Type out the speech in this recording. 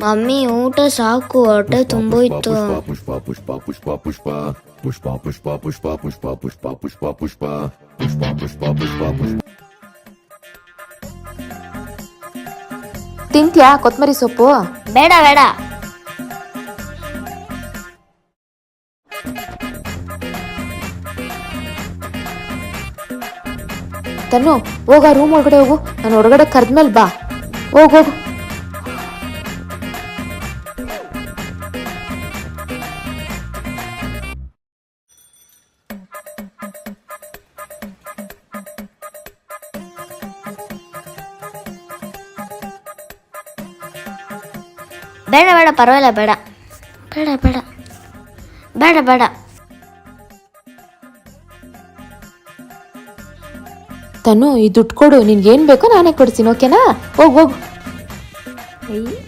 Mummy ಊಟ ಸಾಕು, ಹೊಟ್ಟೆ ತುಂಬೋಯ್ತು. ಪುಷ್ಪ ಪುಷ್ಪ ಪುಷ್ಪ ಪುಷ್ಪ ಪುಷ್ಪ ಪುಷ್ಪ ಪುಷ್ಪ ಪುಷ್ಪ ಪುಷ್ಪ ಪುಷ್ಪ ಪುಷ್ಪ ಪುಷ್ಪ ಪುಷ್ಪ ಪುಷ್ಪ ಪುಷ್ಪ. ತಿಂತ್ಯಾ ಕೊತ್ತಂಬರಿ ಸೊಪ್ಪು? ಬೇಡ ಬೇಡ. ತನ್ನು ಹೋಗ, ರೂಮ್ ಒಳಗಡೆ ಹೋಗು. ನಾನು ಹೊರಗಡೆ ಕರೆದ್ಮೇಲೆ ಬಾ. ಹೋಗು. ಬೇಡ ಬೇಡ, ಪರವಾಗಿಲ್ಲ, ಬೇಡ ಬೇಡ ಬೇಡ ಬೇಡ ಬೇಡ. ತನು ಈ ದುಡ್ಡು ಕೊಡು, ನಿನ್ಗೇನು ಬೇಕೋ ನಾನೇ ಕೊಡ್ತೀನಿ, ಓಕೆನಾ? ಹೋಗು.